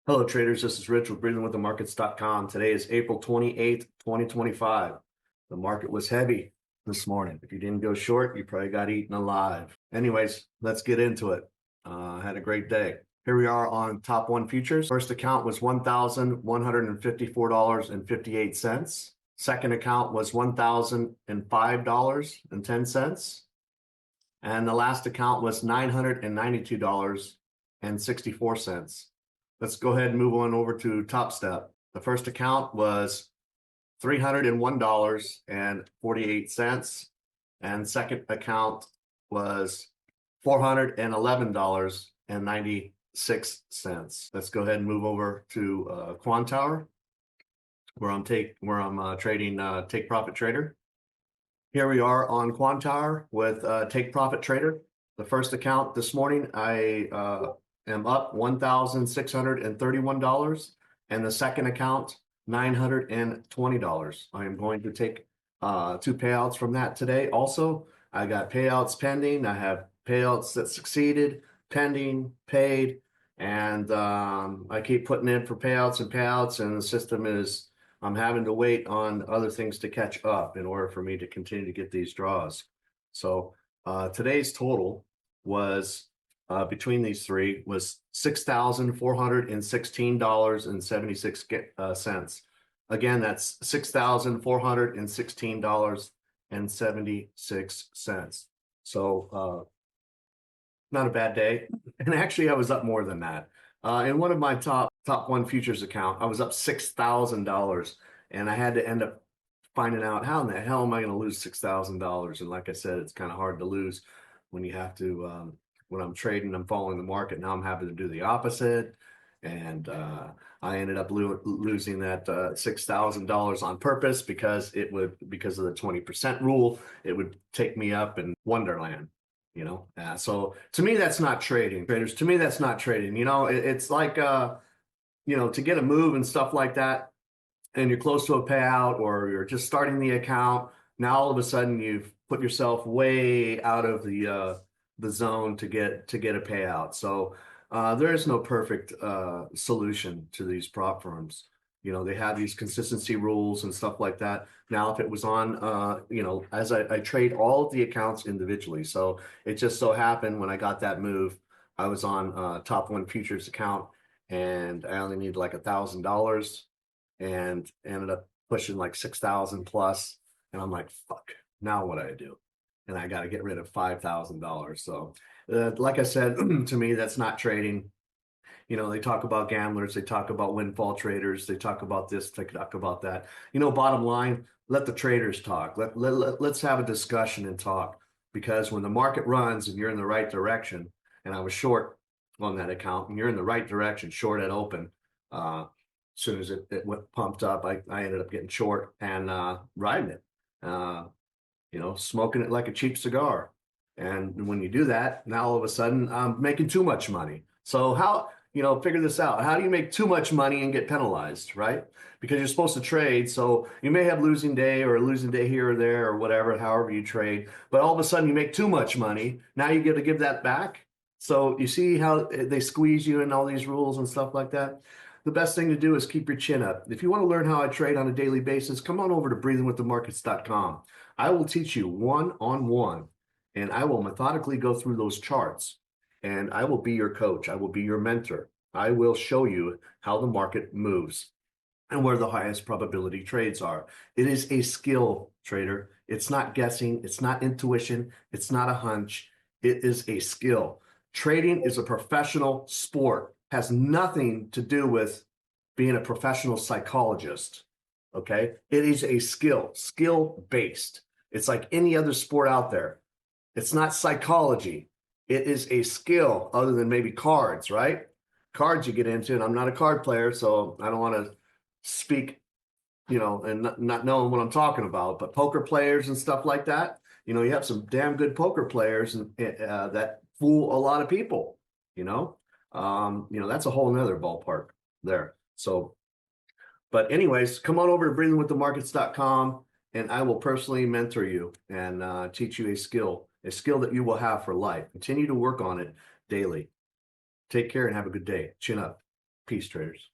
Hello, traders. This is Rich with breathingwiththemarkets.com. Today is April 28th, 2025. The market was heavy this morning. If you didn't go short, you probably got eaten alive. Anyways, let's get into it. Had a great day. Here we are on top one futures. First account was $1,154.58. Second account was $1,005.10. And the last account was $992.64. Let's go ahead and move on over to Top Step. The first account was $301.48, and second account was $411.96. Let's go ahead and move over to Quantower, where I'm trading Take Profit Trader. Here we are on Quantower with Take Profit Trader. The first account this morning, I am up $1,631, and the second account $920. I am going to take two payouts from that today. Also, I got payouts pending. I have payouts that succeeded, pending, paid, and I keep putting in for payouts, and the system is I'm having to wait on other things to catch up in order for me to continue to get these draws. So today's total was between these three was $6,416.76. Again, that's $6,416.76. So not a bad day. And actually, I was up more than that. In one of my top one futures account, I was up $6,000, and I had to end up finding out how in the hell am I going to lose $6,000? And like I said, it's kind of hard to lose when you have to. When I'm trading, I'm following the market. Now I'm having to do the opposite. And I ended up losing that $6,000 on purpose because of the 20% rule. It would take me up in Wonderland, so to me, that's not trading. Traders, to me, that's not trading. It's like, to get a move and stuff like that, and you're close to a payout or you're just starting the account. Now, all of a sudden, you've put yourself way out of the zone to get a payout. So there is no perfect solution to these prop firms. They have these consistency rules and stuff like that. Now, if it was on, as I trade all of the accounts individually. So it just so happened when I got that move, I was on top one futures account, and I only needed like $1,000 and ended up pushing like 6,000 plus. And I'm like, fuck, now what do I do? And I got to get rid of $5,000. So like I said, to me, that's not trading. They talk about gamblers, they talk about windfall traders, they talk about this, they talk about that. Bottom line, let the traders talk. Let's have a discussion and talk, because when the market runs and you're in the right direction, and I was short on that account, and you're in the right direction, short at open, as soon as it went pumped up, I ended up getting short and riding it. Smoking it like a cheap cigar. And when you do that, now all of a sudden I'm making too much money. So how, figure this out. How do you make too much money and get penalized, right? Because you're supposed to trade. So you may have losing day or a losing day here or there or whatever, however you trade. But all of a sudden you make too much money. Now you get to give that back. So you see how they squeeze you in all these rules and stuff like that. The best thing to do is keep your chin up. If you want to learn how I trade on a daily basis, come on over to breathingwiththemarkets.com. I will teach you one-on-one, and I will methodically go through those charts, and I will be your coach. I will be your mentor. I will show you how the market moves and where the highest probability trades are. It is a skill, trader. It's not guessing. It's not intuition. It's not a hunch. It is a skill. Trading is a professional sport. Has nothing to do with being a professional psychologist. Okay, it is a skill based. It's like any other sport out there. It's not psychology. It is a skill, other than maybe cards, right? Cards you get into, and I'm not a card player, so I don't want to speak, and not knowing what I'm talking about. But poker players and stuff like that, you have some damn good poker players that fool a lot of people. That's a whole nother ballpark there. So. But anyways, come on over to breathingwiththemarkets.com, and I will personally mentor you and teach you a skill that you will have for life. Continue to work on it daily. Take care and have a good day. Chin up. Peace traders.